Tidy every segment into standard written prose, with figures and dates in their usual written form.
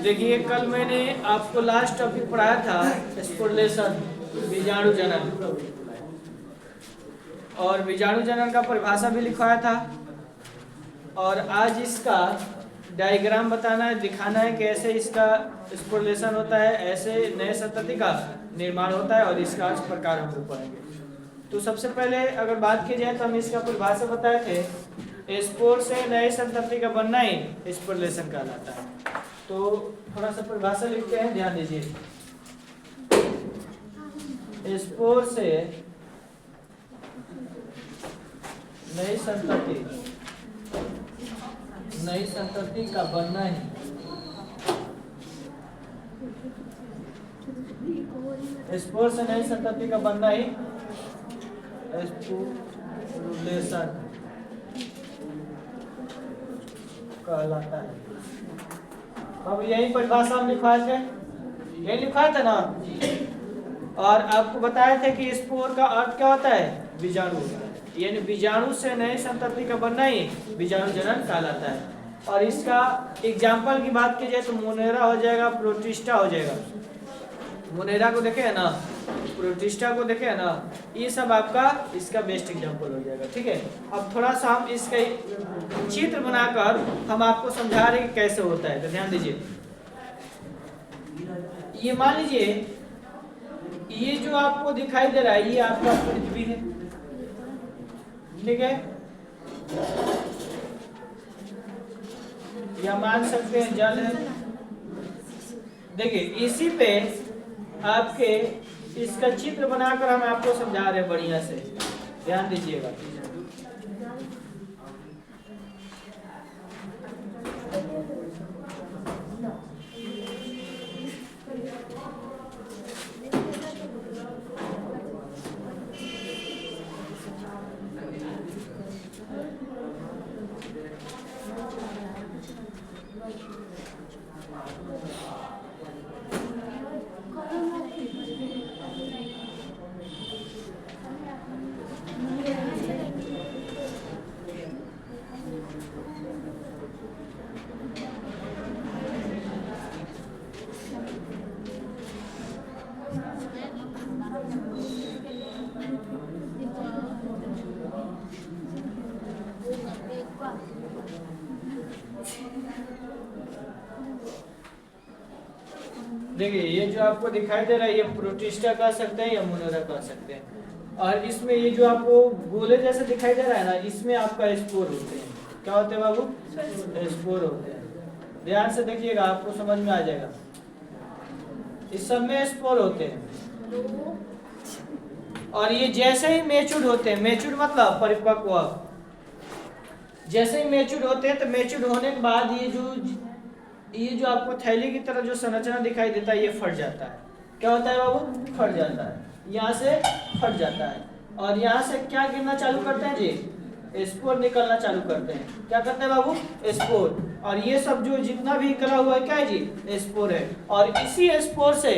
देखिए कल मैंने आपको लास्ट टॉपिक पढ़ाया था स्पोर्लेशन, बीजाणु जनन, और बीजाणु जनन का परिभाषा भी लिखवाया था। और आज इसका डायग्राम बताना है, दिखाना है कि ऐसे इसका स्पोर्लेशन होता है, ऐसे नए संतति का निर्माण होता है और इसका आज प्रकार हम लोग पढ़ेंगे। तो सबसे पहले अगर बात की जाए तो हम इसका परिभाषा बताए थे, स्पोर से नए संतति का बनना ही स्पोर्लेशन कहलाता है। तो थोड़ा सा परिभाषा लिखते हैं, ध्यान दीजिए। स्पोर से नई संतति का बनना ही स्पोर से नई संतति का बनना ही स्पोर्लेशन कहलाता है। अब यही परिभाषा हम लिखवाए थे, यही लिखवाया था ना। और आपको बताया था कि स्पोर का अर्थ क्या होता है, बीजाणु, यानी बीजाणु से नए संतति का बनना ही बीजाणु जनन कहलाता है। और इसका एग्जाम्पल की बात की जाए तो मोनेरा हो जाएगा, प्रोटिस्टा हो जाएगा। मोनेरा को देखे है ना, प्रोटिस्टा को देखे है ना, ये सब आपका इसका बेस्ट एग्जाम्पल हो जाएगा। ठीक है, अब थोड़ा सा हम इसका चित्र बनाकर हम आपको समझा रहे हैं कि कैसे होता है। तो ध्यान दीजिए, ये मान लीजिए ये जो आपको दिखाई दे रहा है ये आपका पृथ्वी है, ठीक है, या मान सकते हैं जल है। देखिए इसी पे आपके इसका चित्र बनाकर हम आपको समझा रहे हैं बढ़िया से, ध्यान दीजिएगा। देखिए ये जो आपको दिखाई दे रहा है ये प्रोटिस्टा कह सकते हैं या मोनेरा कह सकते हैं। और इसमें ये जो आपको गोले जैसे दिखाई दे रहा है ना, इसमें आपका स्पोर होते हैं। क्या होते हैं बाबू? स्पोर होते हैं। ध्यान से देखिएगा, आपको समझ में आ जाएगा। इस सब में स्पोर होते हैं और ये जैसे ही मैच्योर होते हैं, मैच्योर मतलब परिपक्व, जैसे ही मैच्योर होते हैं तो मैच्योर होने के बाद ये जो आपको थैली की तरह जो संरचना दिखाई देता है ये फट जाता है। क्या होता है बाबू? फट जाता है, यहाँ से फट जाता है और यहाँ से क्या गिरना चालू करते हैं जी? स्पोर निकलना चालू करते हैं। क्या करते हैं बाबू? स्पोर। और ये सब जो जितना भी निकला हुआ है क्या है जी? स्पोर है। और इसी स्पोर से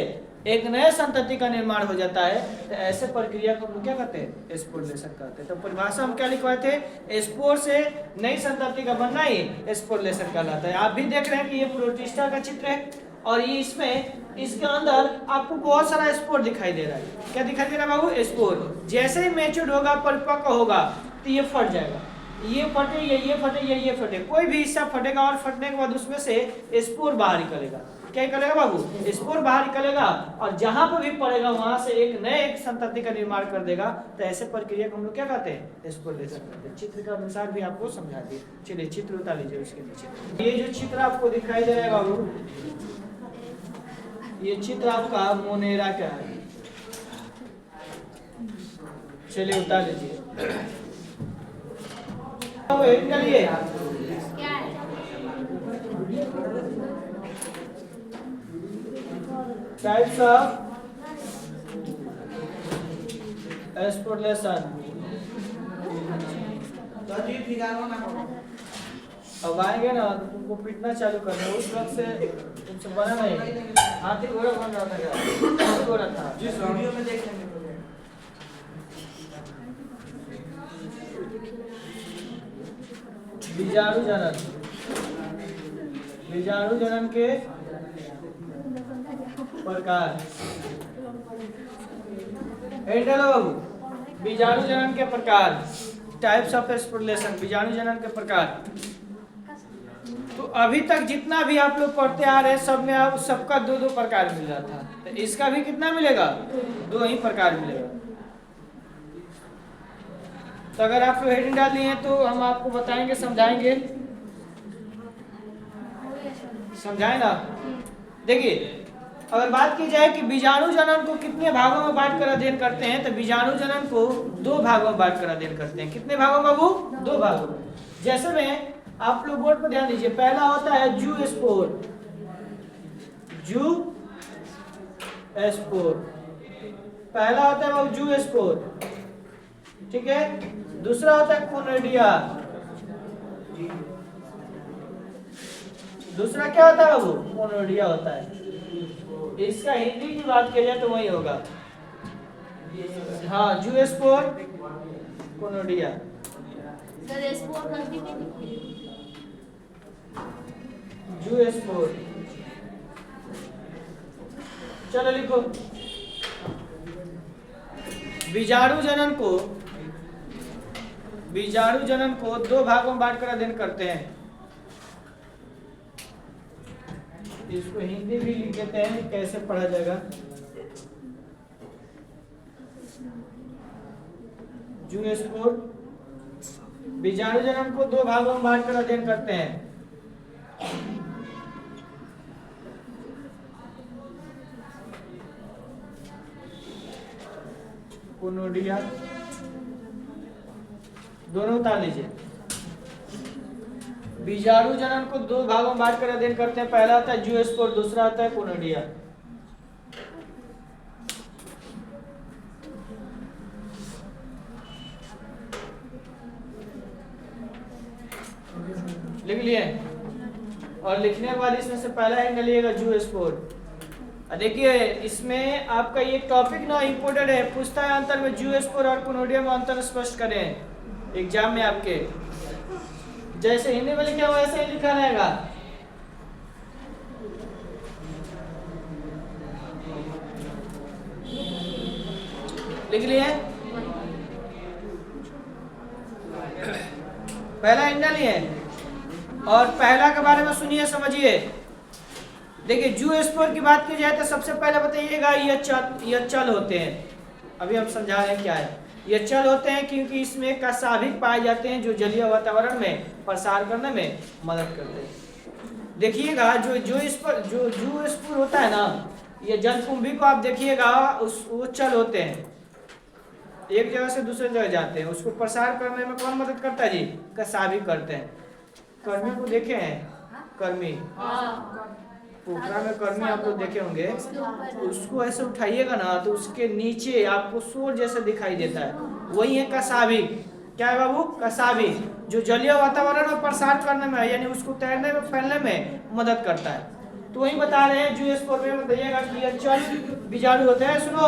एक नए संतति का निर्माण हो जाता है। तो ऐसे प्रक्रिया को हम क्या कहते हैं? स्पोर्लेशन कहते हैं। तो परिभाषा हम क्या लिखवाए थे? स्पोर से नई संतति का बनना ही स्पोर्लेशन कहलाता है। आप भी देख रहे हैं कि ये प्रोटिस्टा का चित्र है और ये इसके अंदर आपको बहुत सारा स्पोर दिखाई दे रहा है। क्या दिखाई दे रहा है बाबू? स्पोर। जैसे ही मैच्योर होगा, परिपक्व होगा तो ये फट जाएगा। ये फटे, ये फटे, ये फटे, कोई भी हिस्सा फटेगा और फटने के बाद उसमें से स्पोर बाहर निकलेगा। क्या करेगा बाबू? स्पोर बाहर निकलेगा और जहां पर भी पड़ेगा वहां से एक नए संतति का निर्माण कर देगा। तो ऐसे प्रक्रिया को हम लोग क्या कहते हैं? स्पोर्लेशन कहते हैं। चित्र के अनुसार भी आपको समझा दिए। चलिए चित्र उतार लीजिए उसके नीचे। ये जो चित्र आपको दिखाई दे रहा है बाबू, ये चित्र आपका मोनेरा का है। चलिए उतार लीजिए। Types of sporulation. अब आएंगे ना तो तुमको पीटना चालू करना। उस वक्त से तुमसे बना नहीं, हाथी घोड़ा बन रहा था। क्या घोड़ा था? जिस वीडियो में देखेंगे बीजाणु जनन। बीजाणु जनन के प्रकार। बाबू, बीजाणु जनन के प्रकार, टाइप्स ऑफ स्पोर्लेशन, बीजाणु जनन के प्रकार। तो अभी तक जितना भी आप लोग पढ़ते आ रहे हैं सब में आप सबका 2-2 प्रकार मिल रहा था, तो इसका भी कितना मिलेगा? 2 ही प्रकार मिलेगा। तो अगर आप लोग हेडिंग डाल दिए तो हम आपको बताएंगे, समझाएंगे, समझाए ना। देखिए अगर बात की जाए कि बीजाणु जनन को कितने भागों में बांट कर अध्ययन करते हैं, तो बीजाणु जनन को 2 भागों में बांट कर अध्ययन करते हैं। कितने भागों में बाबू? 2 भागों में। जैसे में आप लोग बोर्ड पर ध्यान दीजिए, पहला होता है जू स्पोर, जू स्पोर, पहला होता है बाबू जू स्पोर, ठीक है। दूसरा होता है कोनोइडिया, दूसरा क्या होता है बाबू? कोनोइडिया होता है। इसका हिंदी की बात की जाए तो वही होगा, हाँ, जू स्पोर, कोनोइडिया। जू स्पोर, चलो लिखो। बीजाणु जनन को 2 भागों में बांटकर अध्ययन करते हैं। इसको हिंदी भी लिख देते हैं, कैसे पढ़ा जाएगा। जू स्पोर, बीजाणु जनन को 2 भागों में बांटकर अध्ययन करते हैं। कोनोइडिया, दोनों उतार लीजिए। बीजाणु जनन को 2 भागों में बांटकर अध्ययन करते हैं। पहला आता है जू स्पोर, दूसरा आता है कोनोइडिया। लिख लिए? और लिखने के बाद इसमें से पहला है लिखिएगा जू स्पोर। देखिए इसमें आपका ये टॉपिक ना इम्पोर्टेंट है, पूछता है अंतर में जू स्पोर और कोनोइडिया में अंतर स्पष्ट करें एग्जाम में आपके। जैसे हिंदी में लिखा हुआ वैसे ही लिखा रहेगा। लिख लिए? पहला इंडल ही है, और पहला के बारे में सुनिए, समझिए। देखिए जू स्पोर की बात की जाए तो सबसे पहले बताइएगा ये चल होते हैं। अभी हम समझा रहे हैं क्या है। ये चल होते हैं क्योंकि इसमें कसाभिक पाए जाते हैं जो जलीय वातावरण में प्रसार करने में मदद करते हैं। देखिएगा जो जू स्पोर होता है ना, ये जलकुंभी को आप देखिएगा वो चल होते हैं, एक जगह से दूसरे जगह जाते हैं, उसको प्रसार करने में कौन मदद करता है जी? कसाभिक करते हैं। कर्मी को देखे हैं? कर्मी, पोखरा में कर्मी आप लोग देखे होंगे। उसको ऐसे उठाइएगा ना तो उसके नीचे आपको सूर्य जैसा दिखाई देता है, वही है कसाभिक। क्या है बाबू? कसाभिक, जो जलीय वातावरण में प्रसार करने में यानी उसको तैरने में फैलने में मदद करता है। तो वही बता रहे हैं जू स्पोर में बताइएगा कि यह चल बीजाणु होते हैं। सुनो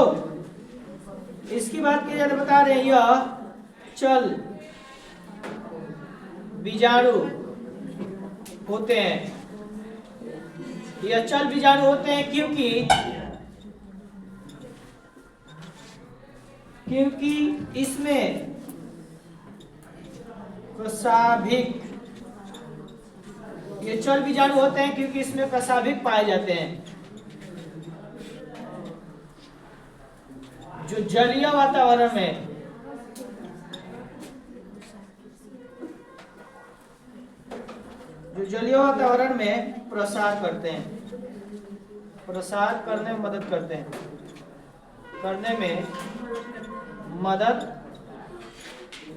इसकी बात की जाए बता रहे हैं यह चल बीजाणु होते हैं। यह चल बीजाणु होते हैं क्योंकि इसमें कसाभिक, ये चल बीजाणु होते हैं क्योंकि इसमें कसाभिक पाए जाते हैं जो जलीय वातावरण में प्रसार करते हैं, प्रसार करने में मदद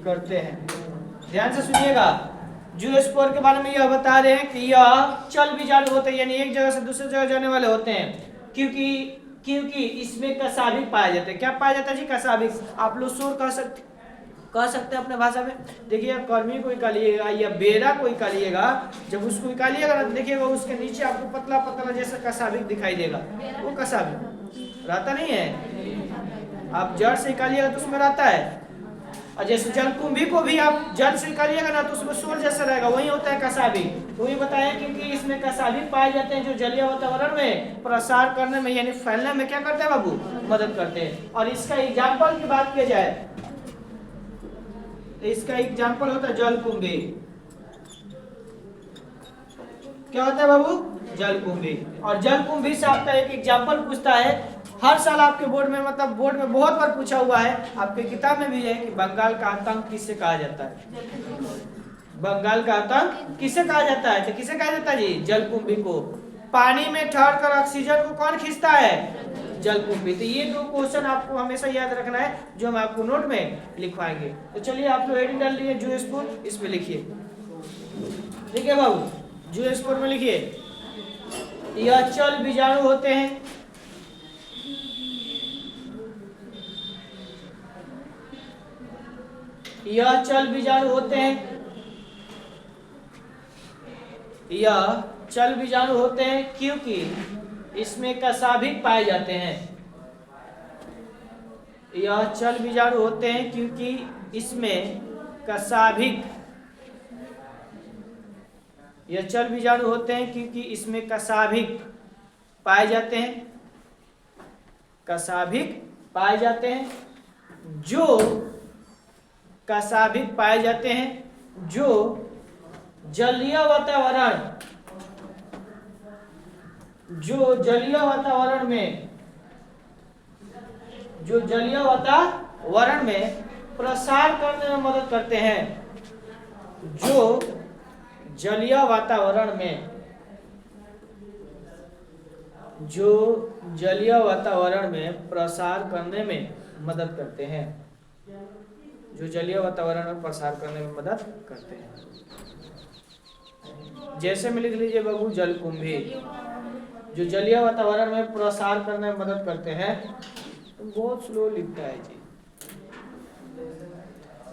करते हैं, ध्यान से सुनिएगा। जू स्पोर के बारे में यह बता रहे हैं कि यह चल बीजाणु होते हैं, यानी एक जगह से दूसरी जगह जाने वाले होते हैं क्योंकि इसमें कसाभिक पाया जाता है। क्या पाया जाता है जी? कसाभिक। आप लोग शोर कह सकते हैं अपने भाषा में। देखिए कर्मी को निकालिएगा या बेरा को निकालिएगा, जब उसको निकालिएगा ना देखिएगा उसके नीचे आपको पतला पतला जैसा कसाभिक दिखाई देगा, वो कसाभिक रहता नहीं है। आप जड़ से निकालिएगा तो उसमें रहता है, और जैसे जलकुंभी को भी आप जल से करिएगा ना तो उसमें शोर जैसा रहेगा, वही होता है कसाभिक। तो ये बताया क्योंकि इसमें कसाभिक पाए जाते हैं जो जलीय वातावरण में प्रसार करने में यानी फैलने में क्या करते हैं बाबू, मदद करते हैं। और इसका एग्जाम्पल की बात की जाए तो इसका एग्जाम्पल होता है जलकुंभी। क्या होता है बाबू, जलकुंभी। और जलकुंभी से आपका एक एग्जाम्पल पूछता है हर साल आपके बोर्ड में, मतलब बोर्ड में बहुत बार पूछा हुआ है, आपके किताब में भी है कि बंगाल का आतंक किससे कहा जाता है। बंगाल का आतंक किससे कहा जाता है, तो किसे कहा जाता है जी, जलकुंभी को। पानी में ठहर कर ऑक्सीजन को कौन खींचता है, जलकुंभी। तो ये दो क्वेश्चन आपको हमेशा याद रखना है जो हम आपको नोट में लिखवाएंगे। तो चलिए आप लोग हेडिंग डाल दिए जूस्पोर, इसमें लिखिए। ठीक है बाबू, जूस्पोर में लिखिए यह चल बीजाणु होते हैं यह चल बीजाणु होते हैं यह चल बीजाणु होते हैं क्योंकि इसमें कसाभिक पाए जाते हैं। यह चल बीजाणु होते हैं क्योंकि इसमें कसाभिक यह चल बीजाणु होते हैं क्योंकि इसमें कसाभिक पाए जाते हैं, कसाभिक पाए जाते हैं जो कसाभिक पाए जाते हैं जो जलीय वातावरण में प्रसार करने में मदद करते हैं, जो जलीय वातावरण में प्रसार करने में मदद करते हैं, जो जलीय वातावरण में प्रसार करने में मदद करते हैं। जैसे में लिख लीजिए बाबू जलकुंभी, जो जलीय वातावरण में प्रसार करने में मदद करते हैं। तो बहुत स्लो लिखता है जी।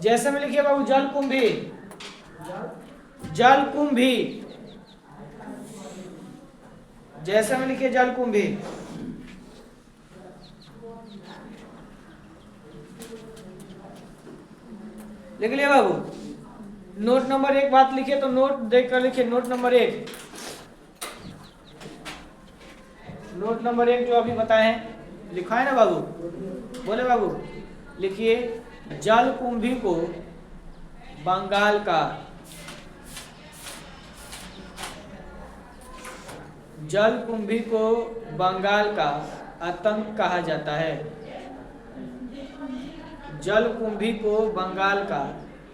जैसे में लिखिए बाबू जलकुंभी, जलकुंभी, जैसे में लिखिए जलकुंभी। लिख लिया बाबू। नोट नंबर 1 बात लिखिए तो नोट देखकर लिखिए। नोट नंबर 1, नोट नंबर 1 जो अभी बताए हैं लिखा है ना बाबू, बोले बाबू। लिखिए जलकुंभी को बंगाल का आतंक कहा जाता है। जलकुंभी को बंगाल का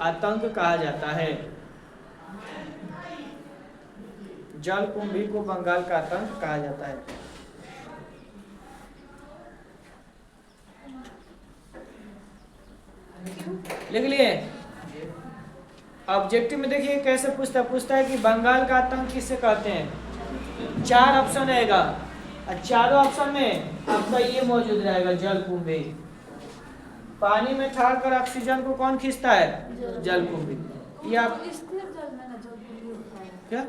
आतंक कहा जाता है। जलकुंभी को बंगाल का आतंक कहा जाता है। लिख लिए। ऑब्जेक्टिव में देखिए कैसे पूछता है कि बंगाल का आतंक किसे कहते हैं। 4 ऑप्शन रहेगा और चारों ऑप्शन में आपका ये मौजूद रहेगा जलकुंभी। पानी में ठहर कर ऑक्सीजन को कौन खींचता है, जलकुंभी। ये आप क्या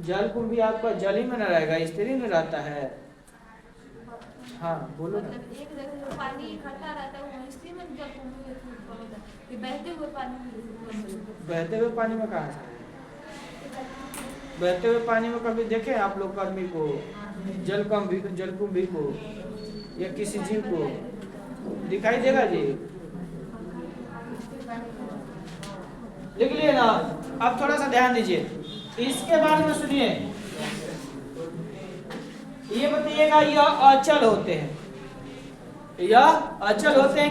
जलकुंभी आपका जल ही में न रहेगा, स्थिर में रहता है। हाँ बोलो ना। एक जगह जो पानी इकट्ठा रहता है वो स्थिर में जलकुंभी होता है, बहते हुए पानी में कहाँ से, बहते हुए पानी में कभी देखे आप लोग कर्मी को, जलकुंभी को या किसी जीव को दिखाई देगा जी। लिख लिए ना। अब थोड़ा सा ध्यान दीजिए, इसके बारे में सुनिए। ये बताइएगा यह अचल होते हैं,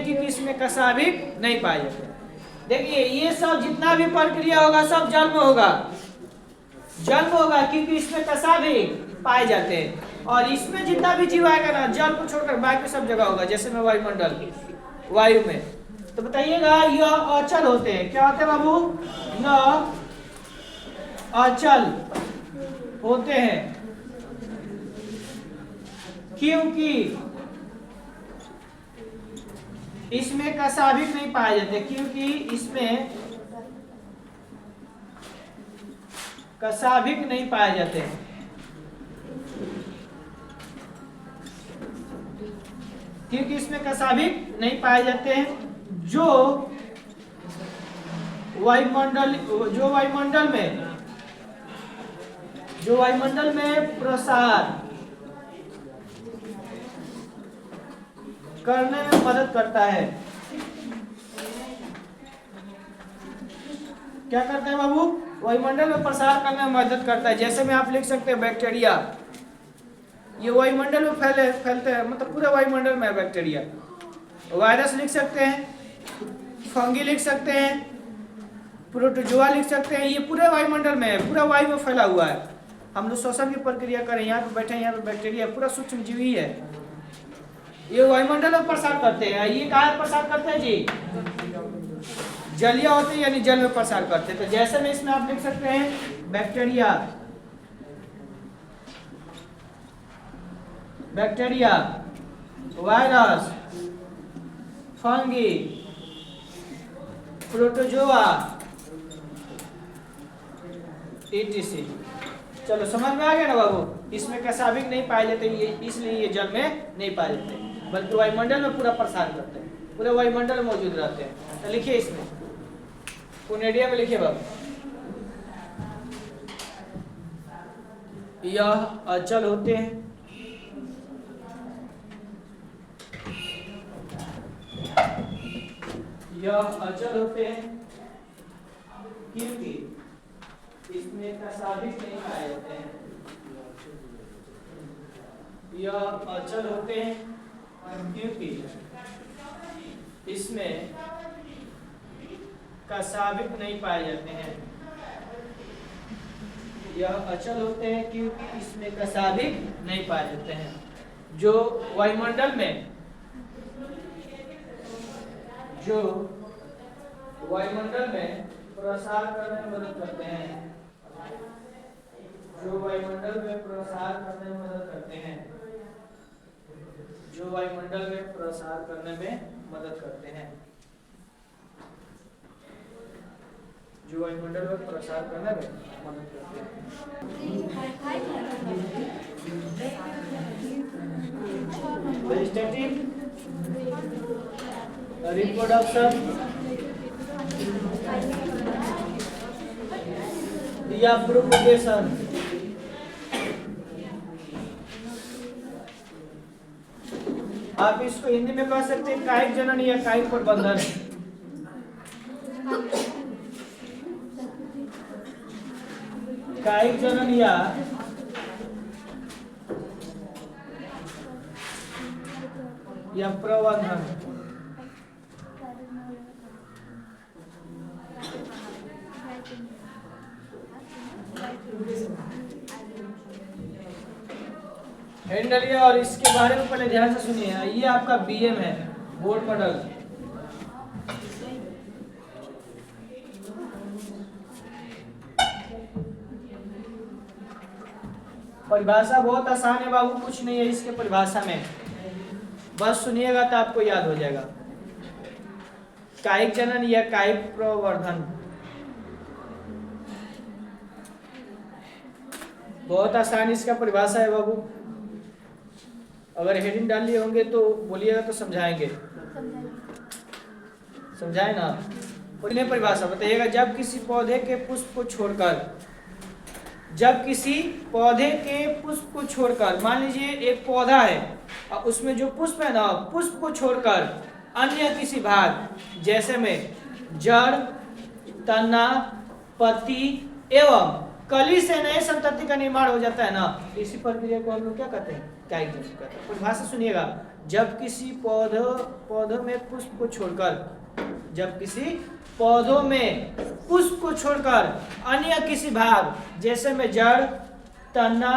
क्योंकि इसमें कसाभिक नहीं पाए जाते। देखिए ये सब जितना भी प्रक्रिया होगा सब जल में होगा, क्योंकि इसमें कसाभिक पाए जाते हैं। और इसमें जितना भी जीव आएगा ना, जल को छोड़कर बाकी सब जगह होगा, जैसे में वायुमंडल, वायु में। तो बताइएगा यह अचल होते हैं। क्या होते हैं बाबू, यह अचल होते हैं क्योंकि इसमें कसाभिक नहीं पाए जाते, क्योंकि इसमें कसाभिक नहीं पाए जाते। क्योंकि इसमें कसाभिक नहीं पाए जाते हैं। जो वायुमंडल में प्रसार करने में मदद करता है। क्या करते हैं बाबू? वायुमंडल में प्रसार करने में मदद करता है। जैसे में आप लिख सकते हैं बैक्टीरिया, ये वायुमंडल में फैलते हैं, मतलब पूरे वायुमंडल में है बैक्टीरिया। वायरस लिख सकते हैं, फंगी लिख सकते हैं, प्रोटोजोआ लिख सकते हैं। ये पूरे वायुमंडल में है, पूरा वायु में फैला हुआ है। हम लोग श्वसन की प्रक्रिया करें, यहाँ पे बैठे हैं, यहाँ पे बैक्टीरिया पूरा सूक्ष्म जीवी है। ये वायुमंडल में प्रसार करते हैं। ये कहाँ प्रसार करते हैं जी? जलीय होते हैं, यानी जल में प्रसार करते हैं। तो जैसे में इसमें आप लिख सकते हैं bacteria, virus, fungi, protozoa, etc। चलो समझ में आ गया ना बाबू? इसमें कसाभिक नहीं पाए जाते, ये इसलिए ये जल में नहीं पाए जाते, बल्कि वायुमंडल में पूरा प्रसार करते हैं, पूरे वायुमंडल में मौजूद रहते हैं। तो लिखिए इसमें पुनेडिया में लिखिए बाबू, यह अचल होते हैं, क्योंकि इसमें कसाभिक नहीं पाए जाते हैं। यह अचल होते हैं क्योंकि इसमें कसाभिक नहीं पाए जाते हैं। यह अचल होते हैं क्योंकि इसमें कसाभिक नहीं पाए जाते हैं। जो वायुमंडल में प्रसार करने में मदद करते हैं, जो वायुमंडल में प्रसार करने में मदद करते हैं, जो वायुमंडल में प्रसार करने में मदद करते हैं, जो वायुमंडल में प्रसार करने में मदद करते हैं। वेजिटेटिव, रिप्रोडक्शन या प्रोपगेशन। आप इसको हिंदी में कह सकते हैं कायिक जनन या कायिक प्रबंधन। कायिक जनन या प्रबंधन। हैंडलिया, और इसके बारे में पहले ध्यान से सुनिए। ये आपका बीएम है, बोर्ड मॉडल। परिभाषा बहुत आसान है बाबू, कुछ नहीं है इसके परिभाषा में, बस सुनिएगा तो आपको याद हो जाएगा। कायिक जनन या कायिक प्रवर्धन, बहुत आसान इसका परिभाषा है बाबू। अगर हेडिंग डाल लिए होंगे तो बोलिएगा तो समझाएंगे, समझाए ना? बोलिए परिभाषा बताइएगा। जब किसी पौधे के पुष्प को छोड़कर, मान लीजिए एक पौधा है और उसमें जो पुष्प है ना, पुष्प को छोड़कर अन्य किसी भाग, जैसे में जड़, तना, पत्ती एवं कली से नए संतति का निर्माण हो जाता है ना, इसी प्रक्रिया को हम लोग क्या कहते हैं? कायिक जनन कहते हैं। परिभाषा सुनिएगा। जब किसी पौधों में पुष्प को छोड़कर अन्य किसी भाग, जैसे में जड़, तना,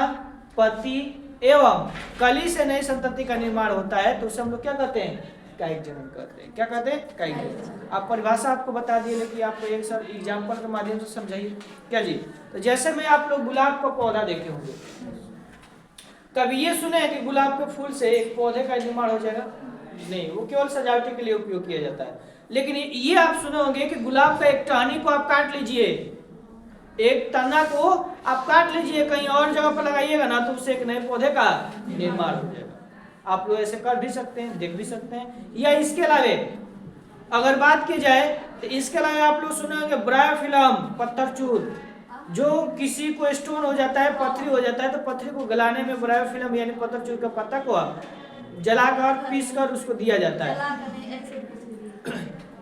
पत्ती एवं कली से नई संतति का निर्माण होता है, तो उसे हम लोग क्या कहते हैं? कायिक जनन कहते हैं। क्या कहते हैं? कायिक जनन। आप परिभाषा आपको बता दिए, लेकिन आप एक सर एग्जाम्पल के माध्यम से समझाइए। क्या जी? तो जैसे में आप लोग गुलाब का पौधा देखे होंगे, कभी ये सुने हैं कि गुलाब के फूल से एक पौधे का निर्माण हो जाएगा? नहीं, वो केवल सजावटी के लिए उपयोग किया जाता है। लेकिन ये आप सुने होंगे कि गुलाब का एक टहनी को आप काट लीजिए, एक तना को आप काट लीजिए, कहीं और जगह पर लगाइएगा ना, तो उससे एक नए पौधे का निर्माण हो जाएगा। आप लोग ऐसे कर भी सकते हैं, देख भी सकते हैं। या इसके अलावे अगर बात की जाए तो इसके अलावा आप लोग सुने होंगे ब्रायोफिल्म, पत्थरचूर। जो किसी को स्टोन हो जाता है, पथरी हो जाता है, तो पथरी को गलाने में ब्रायोफिल्म यानी पत्थरचूर का पत्ता को जलाकर पीसकर उसको दिया जाता है,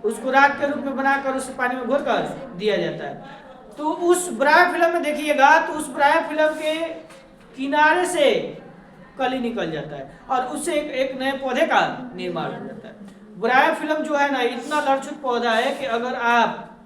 उसको राख के रूप में बनाकर उसे पानी में घोरकर दिया जाता है। तो उस ब्रायोफिल्म में देखिएगा तो उस ब्रायोफिल्म के किनारे से कली निकल जाता है और उससे एक नए पौधे का निर्माण हो जाता है। ब्रायोफिल्म जो है ना, इतना लड़छुत पौधा है कि अगर आप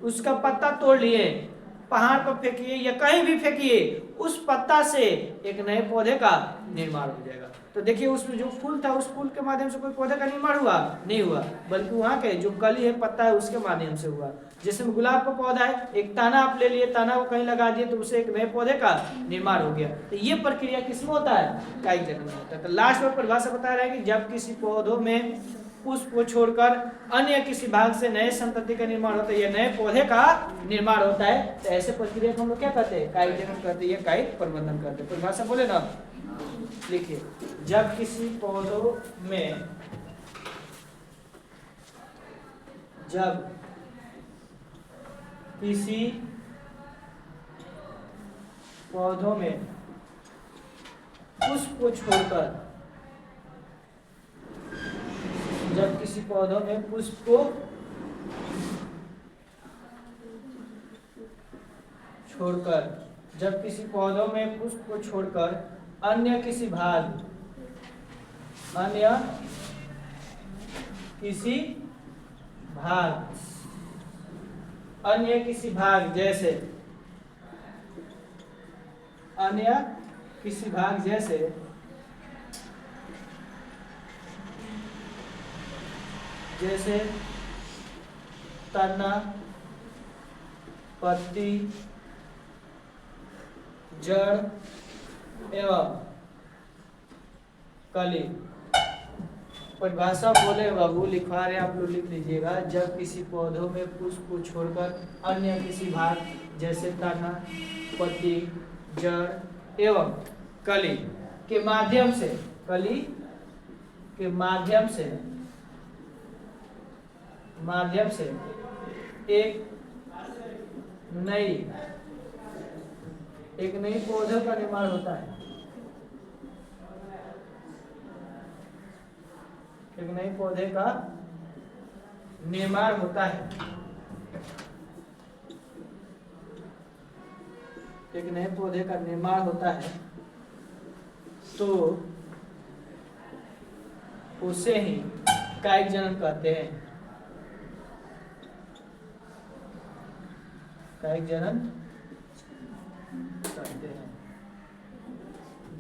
उसका पत्ता तोड़ लिए, पहाड़ पर फेंकिए या कहीं भी फेंकिए, उस पत्ता से एक नए पौधे का निर्माण हो जाएगा। तो देखिए उसमें जो फूल था, उस फूल के माध्यम से कोई पौधे का निर्माण हुआ नहीं हुआ, बल्कि वहाँ के जो कली है, पत्ता है, उसके माध्यम से हुआ। जैसे गुलाब का पौधा है, एक ताना आप ले लिए, ताना को कहीं लगा दिए तो उसे एक नए पौधे का निर्माण हो गया। तो ये प्रक्रिया किसमें होता है? कायिक जनन में होता है। तो लास्ट में परिभाषा बता रहा है कि जब किसी पौधों में पुष्प को छोड़कर अन्य किसी भाग से नए संतति का निर्माण होता है या नए पौधे का निर्माण होता है, तो ऐसे प्रक्रिया को हम लोग क्या कहते हैं? कायिक जनन कहते हैं या कायिक प्रबंधन कहते हैं। परिभाषा बोले ना, लिखिए, जब किसी पौधों में पुष्प को छोड़कर जब किसी पौधों में पुष्प को छोड़कर अन्य किसी भाग जैसे तना, पत्ती, जड़ एवं कली। परिभाषा बोले बाबू, लिखवा रहे आप लोग, लिख लीजिएगा। जब किसी पौधों में पुष्प को छोड़कर अन्य किसी भाग जैसे तना, पत्ती, जड़ एवं कली के माध्यम से एक नई पौधे का निर्माण होता है। एक नए पौधे का निर्माण होता है। एक नए पौधे का निर्माण होता है तो उसे ही कायिक जनन कहते हैं। कायिक जनन कहते हैं।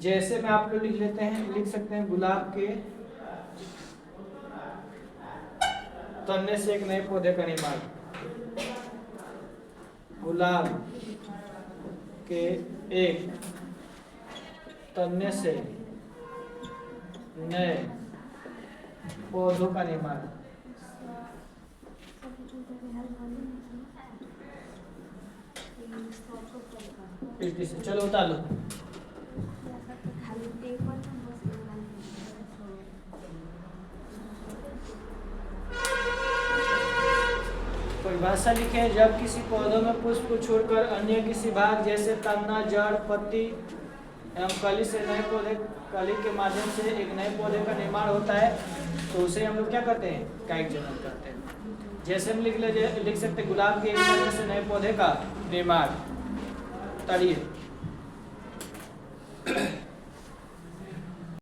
जैसे में आप लोग लिख सकते हैं गुलाब के तने से एक नए पौधे का निर्माण। गुलाब के एक तने से नए पौधों का निर्माण। चलो उतार लो। परिभाषा लिखे, जब किसी पौधों में पुष्प को छोड़कर अन्य किसी भाग जैसे तना, जड़, पत्ती एवं कली से नए पौधे, कली के माध्यम से एक नए पौधे का निर्माण होता है तो उसे हम लोग क्या कहते हैं? कायिक जनन कहते हैं। जैसे हम लिख सकते गुलाब के एक तने से नए पौधे का निर्माण। ताड़िए